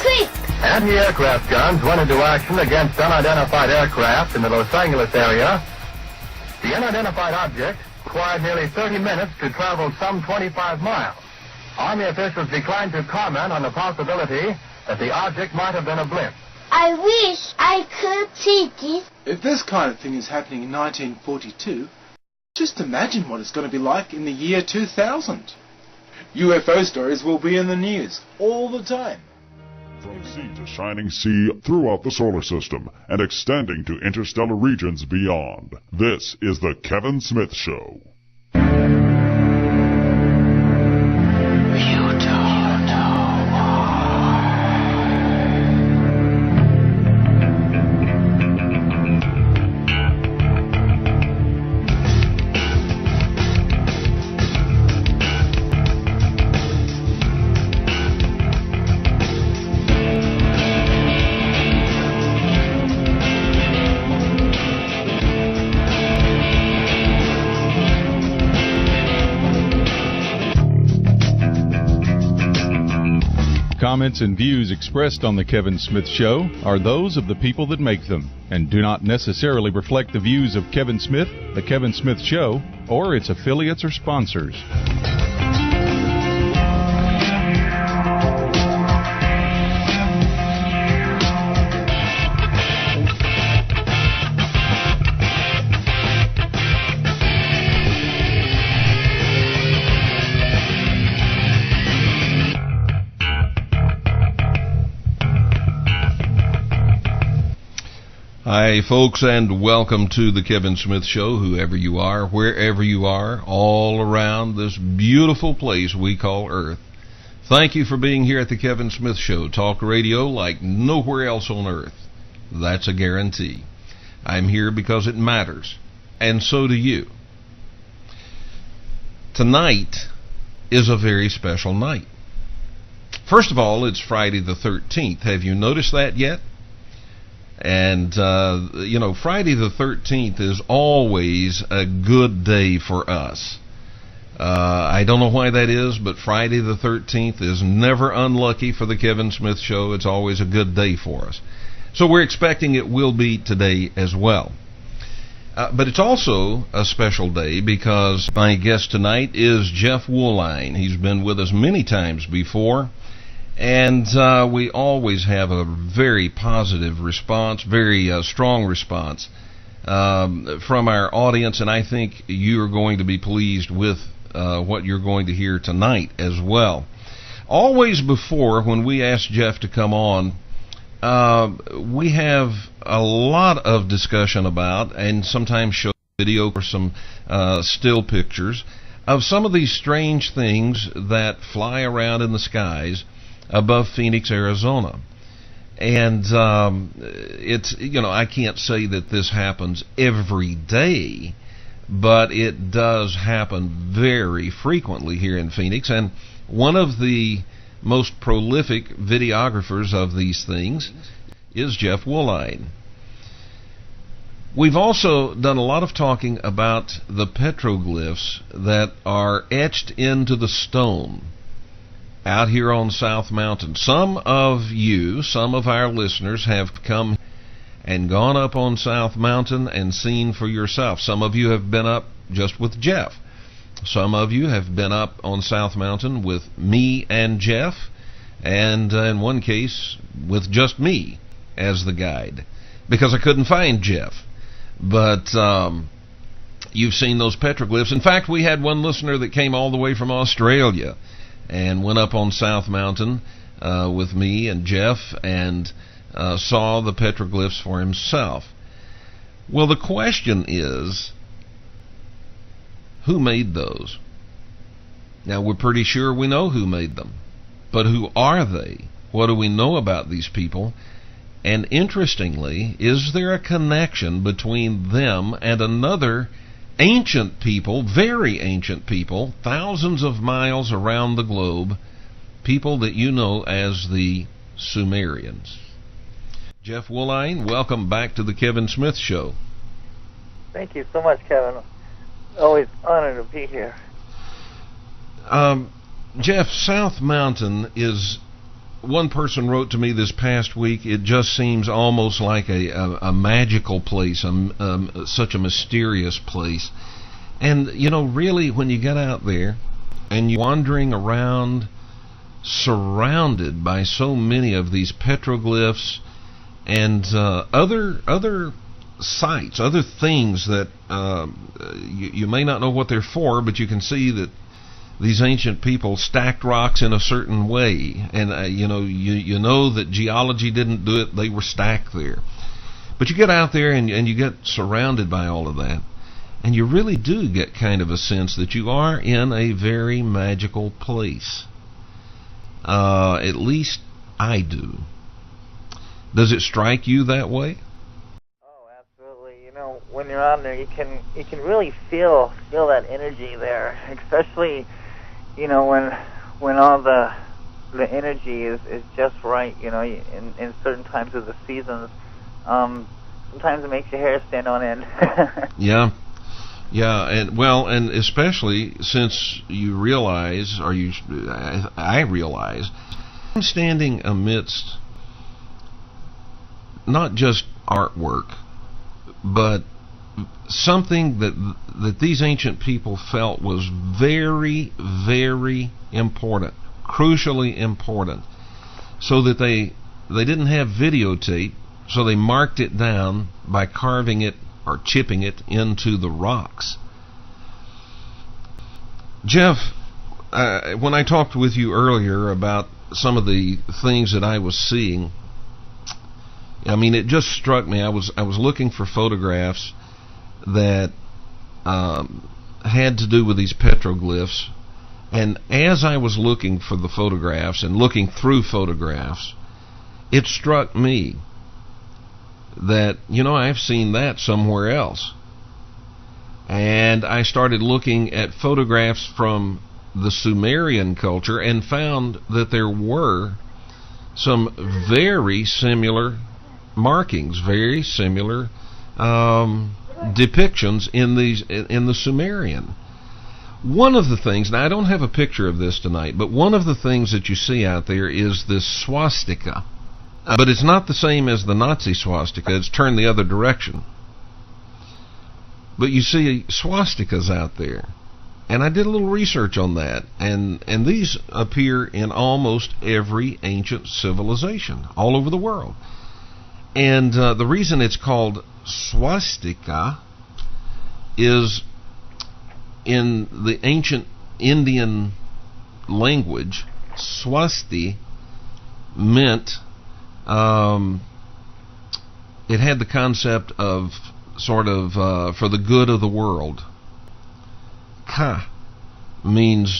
quick! Anti-aircraft guns went into action against unidentified aircraft in the Los Angeles area. The unidentified object required nearly 30 minutes to travel some 25 miles. Army officials declined to comment on the possibility that the object might have been a blimp. I wish I could see this. If this kind of thing is happening in 1942, just imagine what it's going to be like in the year 2000. UFO stories will be in the news all the time. From sea to shining sea throughout the solar system and extending to interstellar regions beyond. This is The Kevin Smith Show. Comments and views expressed on The Kevin Smith Show are those of the people that make them and do not necessarily reflect the views of Kevin Smith, The Kevin Smith Show, or its affiliates or sponsors. Hi, folks, and welcome to the Kevin Smith Show, whoever you are, wherever you are, all around this beautiful place we call Earth. Thank you for being here at the Kevin Smith Show, talk radio like nowhere else on Earth. That's a guarantee. I'm here because it matters, and so do you. Tonight is a very special night. First of all, it's Friday the 13th. Have you noticed that yet? And, Friday the 13th is always a good day for us. I don't know why that is, but Friday the 13th is never unlucky for the Kevin Smith Show. It's always a good day for us. So we're expecting it will be today as well. But it's also a special day because my guest tonight is Jeff Woolwine. He's been with us many times before. And we always have a very positive response, very strong response from our audience, and I think you're going to be pleased with what you're going to hear tonight as well. Always before, when we ask Jeff to come on, we have a lot of discussion about, and sometimes show video or some still pictures, of some of these strange things that fly around in the skies above Phoenix, Arizona. And it's, I can't say that this happens every day, but it does happen very frequently here in Phoenix. And one of the most prolific videographers of these things is Jeff Woolwine. We've also done a lot of talking about the petroglyphs that are etched into the stone out here on South Mountain. Some of you, some of our listeners, have come and gone up on South Mountain and seen for yourself. Some of you have been up just with Jeff. Some of you have been up on South Mountain with me and Jeff, and in one case with just me as the guide, because I couldn't find Jeff. But you've seen those petroglyphs. In fact, we had one listener that came all the way from Australia and went up on South Mountain with me and Jeff and saw the petroglyphs for himself. Well, the question is, who made those? Now, we're pretty sure we know who made them, but who are they? What do we know about these people? And interestingly, is there a connection between them and another ancient people, very ancient people, thousands of miles around the globe, people that you know as the Sumerians? Jeff Woolwine, welcome back to the Kevin Smith Show. Thank you so much, Kevin. Always honored to be here. Jeff, South Mountain is one person wrote to me this past week, it just seems almost like a magical place, such a mysterious place. And, you know, really, when you get out there and you're wandering around surrounded by so many of these petroglyphs and other sites, other things that you may not know what they're for, but you can see that these ancient people stacked rocks in a certain way, and you know that geology didn't do it; they were stacked there. But you get out there and you get surrounded by all of that, and you really do get kind of a sense that you are in a very magical place. At least I do. Does it strike you that way? Oh, absolutely. You know, when you're on there, you can really feel that energy there, especially, you know, when all the energy is just right. You know, in certain times of the seasons, sometimes it makes your hair stand on end. Yeah, and especially since you realize, I realize, I'm standing amidst not just artwork, but something that these ancient people felt was very, very important, crucially important, so that they didn't have videotape, so they marked it down by carving it or chipping it into the rocks. Jeff, when I talked with you earlier about some of the things that I was seeing, I mean, it just struck me. I was looking for photographs that had to do with these petroglyphs, and as I was looking for the photographs and looking through photographs, it struck me that, you know, I've seen that somewhere else. And I started looking at photographs from the Sumerian culture and found that there were some very similar markings, very similar depictions in the Sumerian. One of the things, now I don't have a picture of this tonight, but one of the things that you see out there is this swastika. But it's not the same as the Nazi swastika. It's turned the other direction. But you see swastikas out there. And I did a little research on that. And these appear in almost every ancient civilization all over the world. And the reason it's called swastika is in the ancient Indian language, swasti meant, it had the concept of sort of for the good of the world. Ka means